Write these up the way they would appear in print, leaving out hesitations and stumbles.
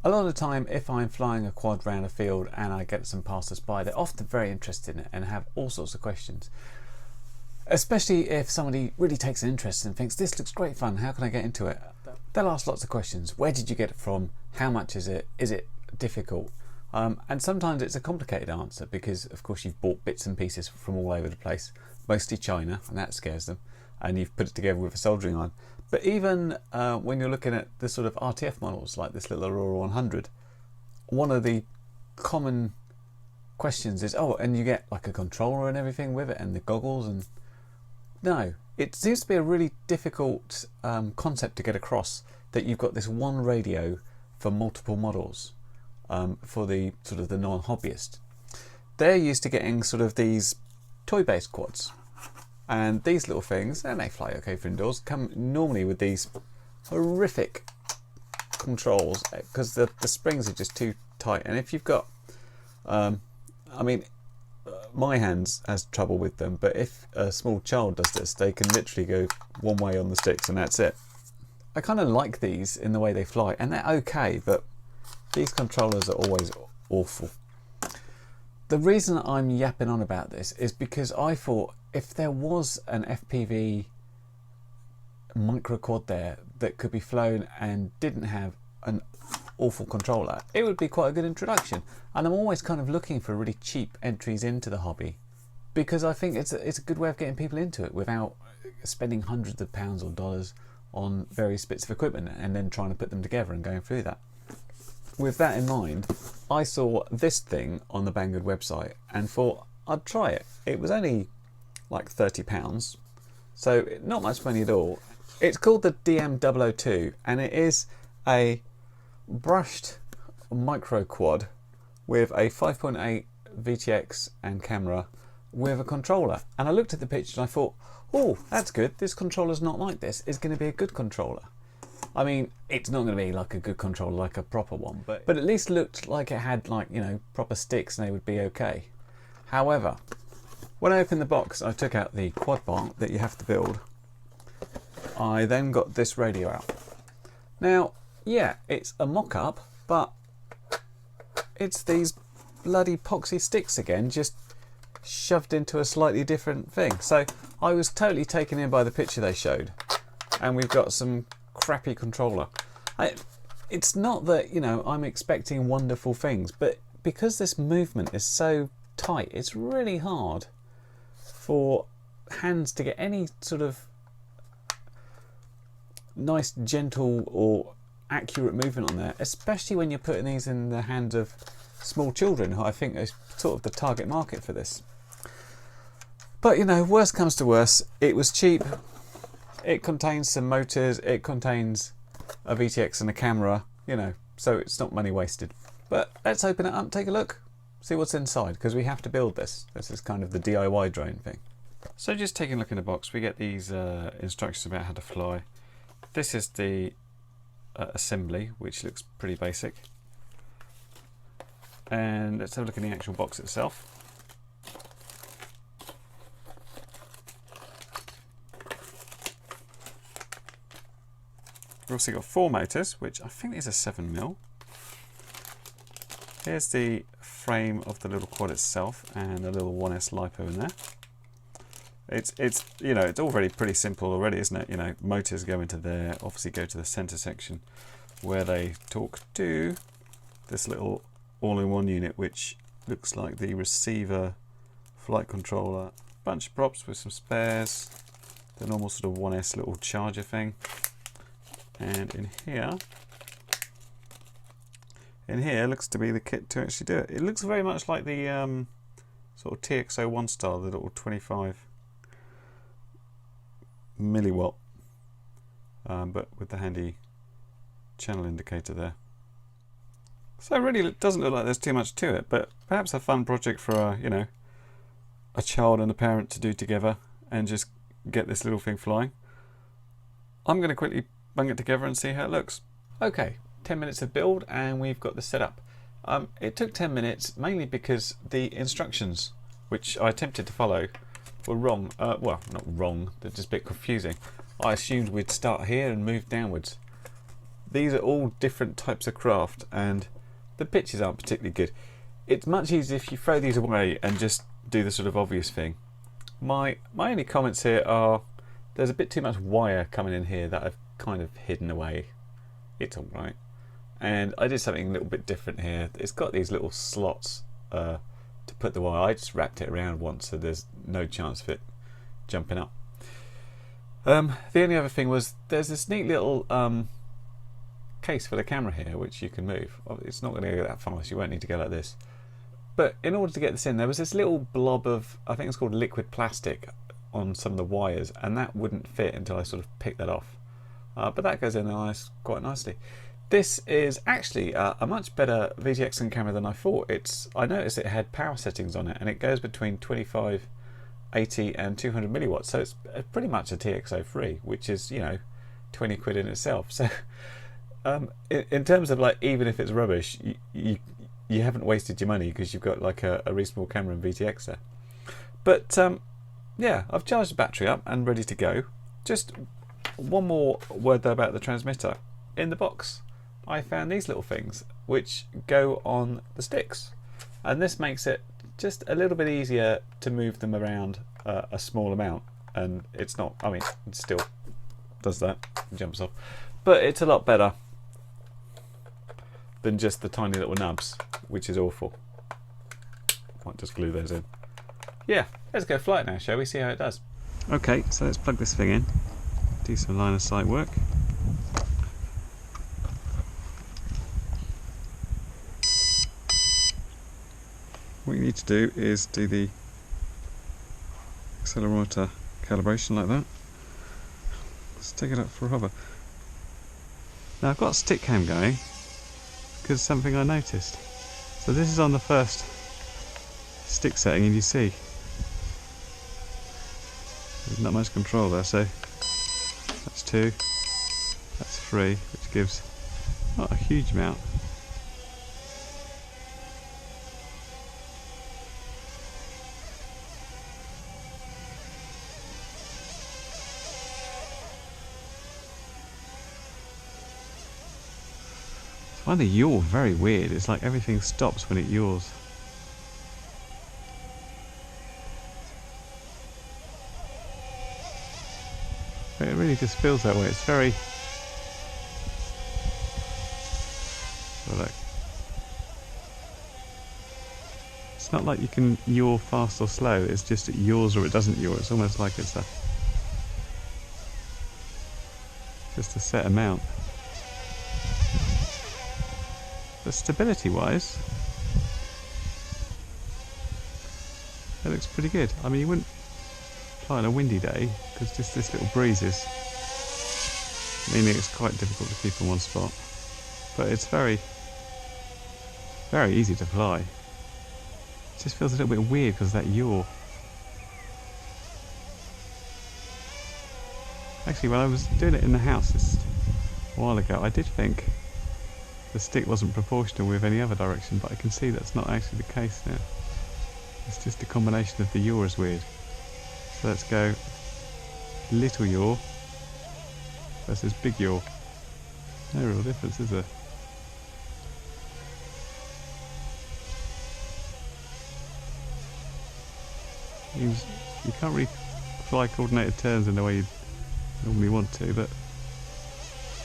A lot of the time, if I'm flying a quad around a field and I get some passers-by, they're often very interested in it and have all sorts of questions. Especially if somebody really takes an interest and thinks, this looks great fun, how can I get into it? They'll ask lots of questions. Where did you get it from? How much is it? Is it difficult? And sometimes it's a complicated answer because, of course, you've bought bits and pieces from all over the place, mostly China, and that scares them, and you've put it together with a soldering iron. But even when you're looking at the sort of RTF models, like this little Aurora 100, one of the common questions is, oh, and you get like a controller and everything with it, and the goggles, and no, it seems to be a really difficult concept to get across, that you've got this one radio for multiple models, for the sort of the non-hobbyist. They're used to getting sort of these toy-based quads, and these little things, and they fly okay for indoors, come normally with these horrific controls because the springs are just too tight. And if you've got, I mean, my hands has trouble with them, but if a small child does this, they can literally go one way on the sticks and that's it. I kind of like these in the way they fly, and they're okay, but these controllers are always awful. The reason I'm yapping on about this is because I thought if there was an FPV micro quad there that could be flown and didn't have an awful controller, it would be quite a good introduction. And I'm always kind of looking for really cheap entries into the hobby, because I think it's a good way of getting people into it without spending hundreds of pounds or dollars on various bits of equipment and then trying to put them together and going through that. With that in mind, I saw this thing on the Banggood website and thought I'd try it. It was only like £30, so not much money at all. It's called the DM002, and it is a brushed micro quad with a 5.8 VTX and camera with a controller. And I looked at the picture and I thought, oh, that's good. This controller's not like this. It's going to be a good controller. I mean, it's not going to be like a good controller, like a proper one, but at least looked like it had, like, you know, proper sticks and they would be okay. However, when I opened the box, I took out the quad part that you have to build. I then got this radio out. Now, yeah, it's a mock-up, but it's these bloody epoxy sticks again, just shoved into a slightly different thing. So I was totally taken in by the picture they showed, and we've got some crappy controller. It's not that, you know, I'm expecting wonderful things, but because this movement is so tight, it's really hard for hands to get any sort of nice, gentle or accurate movement on there, especially when you're putting these in the hands of small children, who I think are sort of the target market for this. But, you know, worst comes to worst, it was cheap. It contains some motors, it contains a VTX and a camera, you know, so it's not money wasted. But let's open it up, take a look, see what's inside, because we have to build this. This is kind of the DIY drone thing. So just taking a look in the box, we get these instructions about how to fly. This is the assembly, which looks pretty basic. And let's have a look in the actual box itself. We've also got 4 motors, which I think is a 7mm. Here's the frame of the little quad itself and a little 1S lipo in there. It's you know, it's already pretty simple already, isn't it? You know, motors go into there, obviously go to the center section where they talk to this little all-in-one unit, which looks like the receiver, flight controller, bunch of props with some spares, the normal sort of 1S little charger thing. And in here looks to be the kit to actually do it. It looks very much like the sort of TX01 style, the little 25 milliwatt, but with the handy channel indicator there. So it really doesn't look like there's too much to it, but perhaps a fun project for a, you know, a child and a parent to do together and just get this little thing flying. I'm going to quickly bung it together and see how it looks. Okay, 10 minutes of build and we've got this set up. It took 10 minutes mainly because the instructions, which I attempted to follow, were wrong. Well, not wrong, they're just a bit confusing. I assumed we'd start here and move downwards. these are all different types of craft, and the pictures aren't particularly good. It's much easier if you throw these away and just do the sort of obvious thing. My only comments here are there's a bit too much wire coming in here that I've kind of hidden away. It's alright. And I did something a little bit different here. It's got these little slots to put the wire. I just wrapped it around once so there's no chance of it jumping up. The only other thing was there's this neat little case for the camera here which you can move. It's not going to go that fast, you won't need to go like this. But in order to get this in, there was this little blob of, I think it's called liquid plastic, on some of the wires, and that wouldn't fit until I sort of picked that off. But that goes in quite nicely. This is actually a much better VTX camera than I thought. I noticed it had power settings on it, and it goes between 25, 80 and 200 milliwatts, so it's pretty much a TX03, which is, you know, 20 quid in itself. So in terms of, like, even if it's rubbish, you haven't wasted your money because you've got like a reasonable camera in VTX there. But yeah, I've charged the battery up and ready to go. Just one more word though about the transmitter. In the box I found these little things which go on the sticks, and this makes it just a little bit easier to move them around a small amount. And it's not, I mean, it still does that, jumps off, but it's a lot better than just the tiny little nubs, which is awful. Might just glue those in. Yeah, let's go fly it now, shall we? See how it does. Okay, so let's plug this thing in, do some line of sight work. What you need to do is do the accelerometer calibration like that. Let's take it up for a hover. Now I've got a stick cam going because something I noticed. So this is on the first stick setting, and you see there's not much control there. So that's 2, that's 3, which gives not a huge amount. I find the yaw very weird. It's like everything stops when it yaws. But it really just feels that way. It's very... Oh, look. It's not like you can yaw fast or slow. It's just it yaws or it doesn't yaw. It's almost like it's just a set amount. But stability wise, it looks pretty good. I mean, you wouldn't fly on a windy day because just this little breeze is meaning it's quite difficult to keep in one spot. But it's very, very easy to fly. It just feels a little bit weird because of that yaw. Actually, when I was doing it in the house just a while ago, I did think the stick wasn't proportional with any other direction, but I can see that's not actually the case now. It's just a combination of the yaw is weird. So let's go little yaw versus big yaw. No real difference, is there? You can't really fly coordinated turns in the way you normally want to, but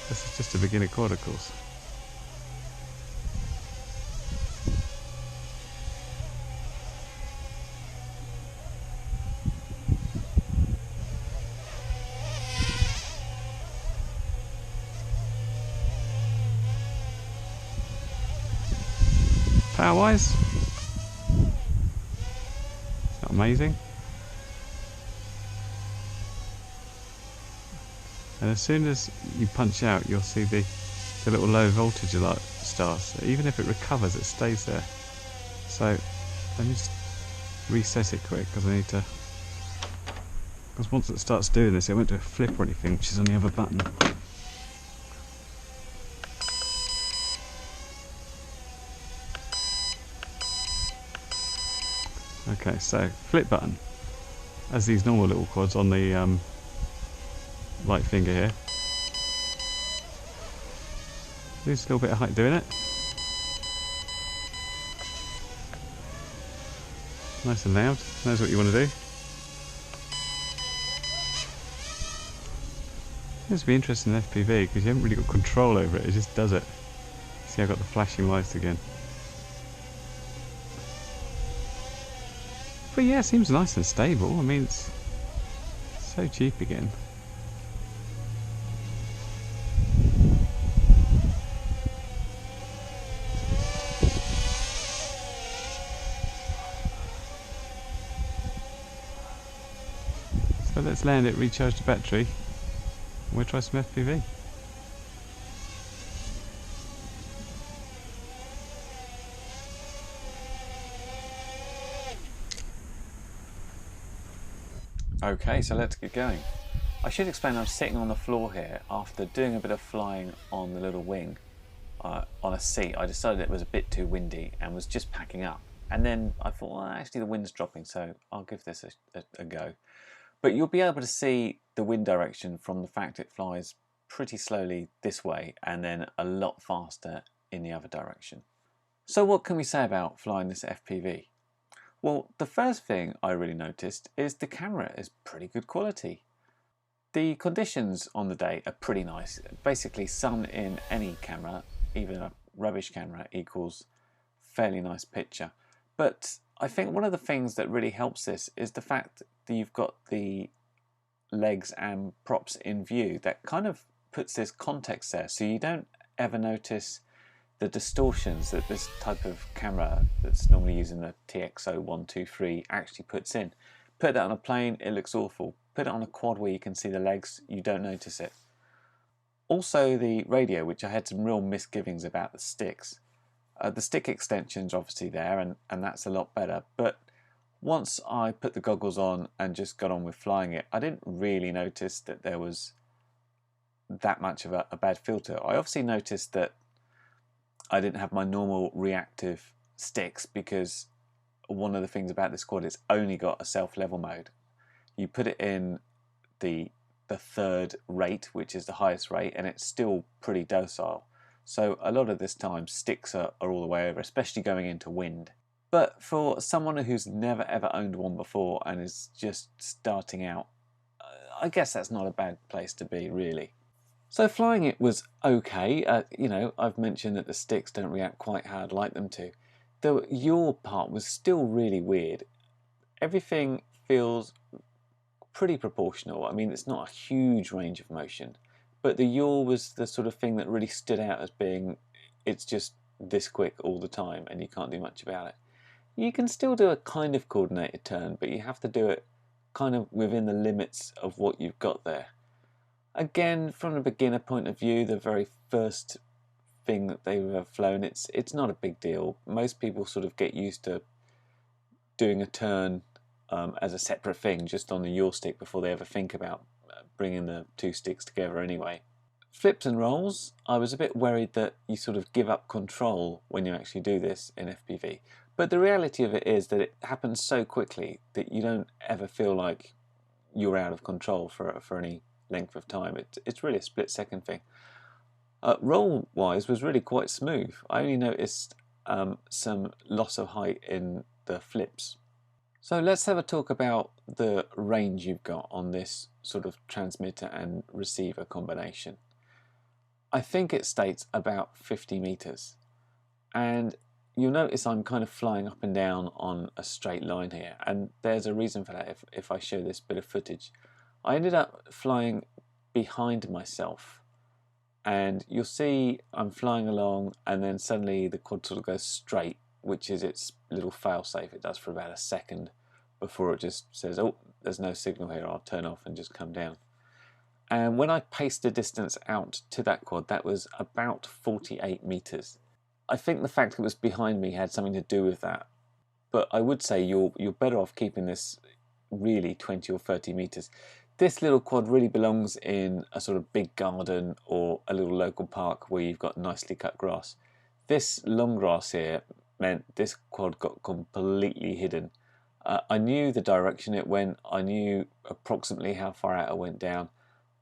this is just a beginner quad, of course. Power wise, it's not amazing. And as soon as you punch out, you'll see the little low voltage alert starts. So even if it recovers, it stays there. So let me just reset it quick because I need to. Because once it starts doing this, it won't do a flip or anything, which is on the other button. Okay, so flip button, as these normal little quads on the light finger here. Lose a little bit of height doing it. Nice and loud, knows what you want to do. This will be interesting in FPV because you haven't really got control over it, it just does it. See, I've got the flashing lights again. But yeah, it seems nice and stable. I mean, it's so cheap again. So let's land it, recharge the battery, and we'll try some FPV. Okay, so let's get going. I should explain I'm sitting on the floor here after doing a bit of flying on the little wing on a seat. I decided it was a bit too windy and was just packing up. And then I thought, well, actually the wind's dropping, so I'll give this a go. But you'll be able to see the wind direction from the fact it flies pretty slowly this way and then a lot faster in the other direction. So what can we say about flying this FPV? Well, the first thing I really noticed is the camera is pretty good quality. The conditions on the day are pretty nice. Basically, sun in any camera, even a rubbish camera, equals fairly nice picture. But I think one of the things that really helps this is the fact that you've got the legs and props in view. That kind of puts this context there, so you don't ever notice the distortions that this type of camera that's normally using the TX0123 actually puts in. Put that on a plane, it looks awful. Put it on a quad where you can see the legs, you don't notice it. Also the radio, which I had some real misgivings about the sticks. The stick extension's obviously there and that's a lot better, but once I put the goggles on and just got on with flying it, I didn't really notice that there was that much of a bad filter. I obviously noticed that I didn't have my normal reactive sticks because one of the things about this quad, it's only got a self-level mode. You put it in the third rate, which is the highest rate, and it's still pretty docile. So a lot of this time sticks are all the way over, especially going into wind. But for someone who's never ever owned one before and is just starting out, I guess that's not a bad place to be, really. So flying it was okay. You know, I've mentioned that the sticks don't react quite how I'd like them to. The yaw part was still really weird. Everything feels pretty proportional. I mean, it's not a huge range of motion, but the yaw was the sort of thing that really stood out as being, it's just this quick all the time and you can't do much about it. You can still do a kind of coordinated turn, but you have to do it kind of within the limits of what you've got there. Again, from a beginner point of view, the very first thing that they've ever flown, it's not a big deal. Most people sort of get used to doing a turn as a separate thing just on the yaw stick before they ever think about bringing the two sticks together anyway. Flips and rolls, I was a bit worried that you sort of give up control when you actually do this in FPV. But the reality of it is that it happens so quickly that you don't ever feel like you're out of control for any length of time. It's really a split-second thing. Roll-wise was really quite smooth. I only noticed some loss of height in the flips. So let's have a talk about the range you've got on this sort of transmitter and receiver combination. I think it states about 50 meters, and you'll notice I'm kind of flying up and down on a straight line here, and there's a reason for that if I show this bit of footage. I ended up flying behind myself, and you'll see I'm flying along and then suddenly the quad sort of goes straight, which is its little fail-safe. It does for about a second before it just says, oh, there's no signal here, I'll turn off and just come down. And when I paced the distance out to that quad, that was about 48 meters. I think the fact it was behind me had something to do with that, but I would say you're better off keeping this really 20 or 30 meters. This little quad really belongs in a sort of big garden or a little local park where you've got nicely cut grass. This long grass here meant this quad got completely hidden. I knew the direction it went, I knew approximately how far out it went down,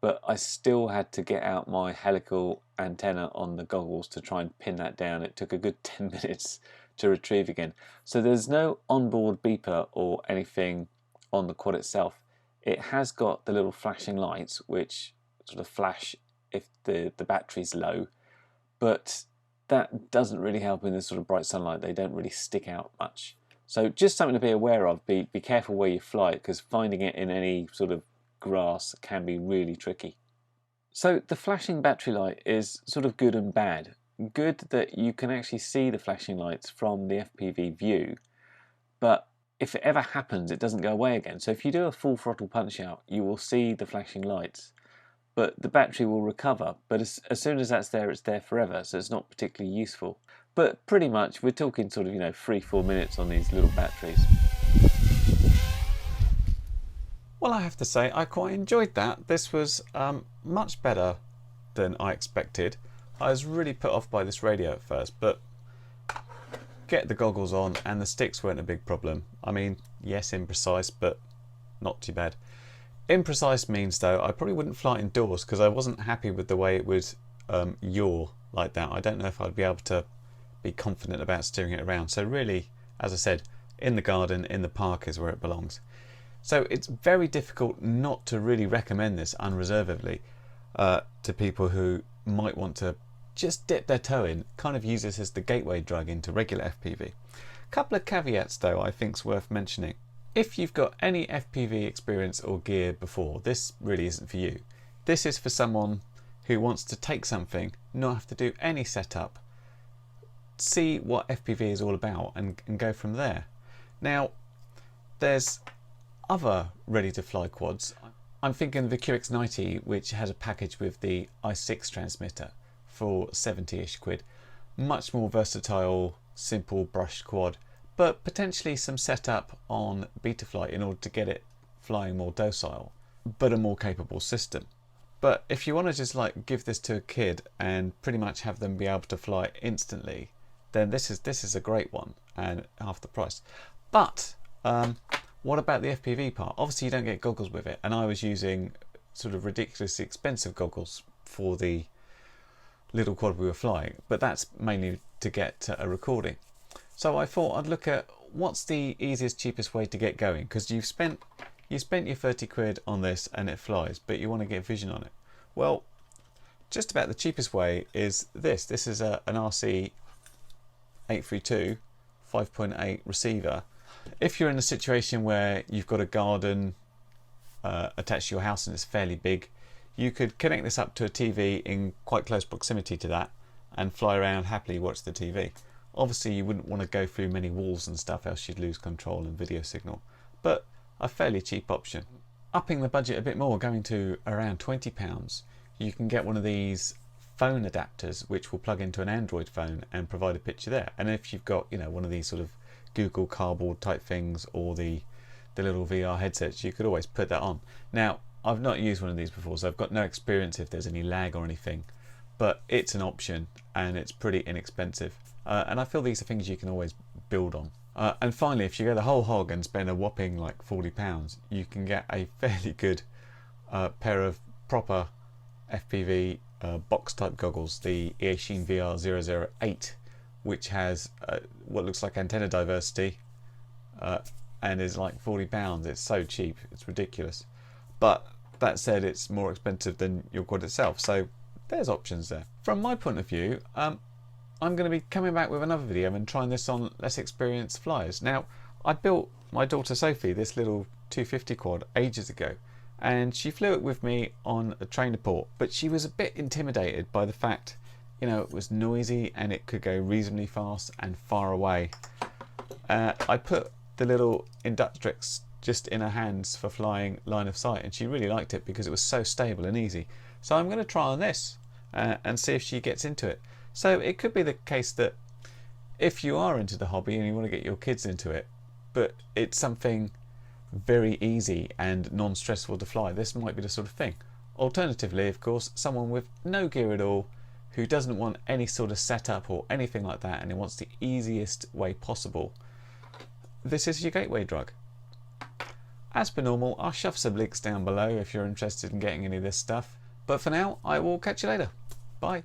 but I still had to get out my helical antenna on the goggles to try and pin that down. It took a good 10 minutes to retrieve again. So there's no onboard beeper or anything on the quad itself. It has got the little flashing lights which sort of flash if the battery's low, but that doesn't really help in this sort of bright sunlight. They don't really stick out much. So just something to be aware of. Be careful where you fly it, because finding it in any sort of grass can be really tricky. So the flashing battery light is sort of good and bad. Good that you can actually see the flashing lights from the FPV view, but if it ever happens, it doesn't go away again. So if you do a full throttle punch out, you will see the flashing lights, but the battery will recover. But as soon as that's there, it's there forever, so it's not particularly useful. But pretty much, we're talking sort of, 3-4 minutes on these little batteries. Well, I have to say, I quite enjoyed that. This was much better than I expected. I was really put off by this radio at first, but get the goggles on and the sticks weren't a big problem. I mean, yes, imprecise, but not too bad. Imprecise means, though, I probably wouldn't fly it indoors because I wasn't happy with the way it would yaw like that. I don't know if I'd be able to be confident about steering it around. So really, as I said, in the garden, in the park is where it belongs. So it's very difficult not to really recommend this unreservedly to people who might want to just dip their toe in, kind of use this as the gateway drug into regular FPV. Couple of caveats though I think's worth mentioning. If you've got any FPV experience or gear before, this really isn't for you. This is for someone who wants to take something, not have to do any setup, see what FPV is all about and go from there. Now, there's other ready-to-fly quads. I'm thinking of the QX90, which has a package with the i6 transmitter for 70-ish quid. Much more versatile, simple brushed quad, but potentially some setup on Betaflight in order to get it flying more docile, but a more capable system. But if you want to just like give this to a kid and pretty much have them be able to fly instantly, then this is a great one and half the price. But what about the FPV part? Obviously you don't get goggles with it, and I was using sort of ridiculously expensive goggles for the little quad we were flying, but that's mainly to get a recording. So I thought I'd look at what's the easiest, cheapest way to get going, because you spent your 30 quid on this and it flies, but you want to get vision on it. Well, just about the cheapest way is this. This is an RC 832 5.8 receiver. If you're in a situation where you've got a garden attached to your house and it's fairly big, you could connect this up to a TV in quite close proximity to that and fly around happily, watch the TV. Obviously you wouldn't want to go through many walls and stuff, else you'd lose control and video signal, but a fairly cheap option. Upping the budget a bit more, going to around £20, you can get one of these phone adapters which will plug into an Android phone and provide a picture there. And if you've got, one of these sort of Google Cardboard type things or the little VR headsets, you could always put that on. Now, I've not used one of these before, so I've got no experience if there's any lag or anything, but it's an option and it's pretty inexpensive. And I feel these are things you can always build on. And finally, if you go the whole hog and spend a whopping like £40, you can get a fairly good pair of proper FPV box type goggles, the Eachine VR 008, which has what looks like antenna diversity and is like £40. It's so cheap, it's ridiculous. But that said, it's more expensive than your quad itself, so there's options there. From my point of view, I'm going to be coming back with another video and trying this on less experienced flyers. Now, I built my daughter Sophie this little 250 quad ages ago, and she flew it with me on a trainer port, but she was a bit intimidated by the fact, it was noisy and it could go reasonably fast and far away. I put the little Inductrix just in her hands for flying line of sight, and she really liked it because it was so stable and easy. So I'm going to try on this and see if she gets into it. So it could be the case that if you are into the hobby and you want to get your kids into it, but it's something very easy and non-stressful to fly, this might be the sort of thing. Alternatively, of course, someone with no gear at all, who doesn't want any sort of setup or anything like that, and who wants the easiest way possible, this is your gateway drug. As per normal, I'll shove some links down below if you're interested in getting any of this stuff. But for now, I will catch you later. Bye.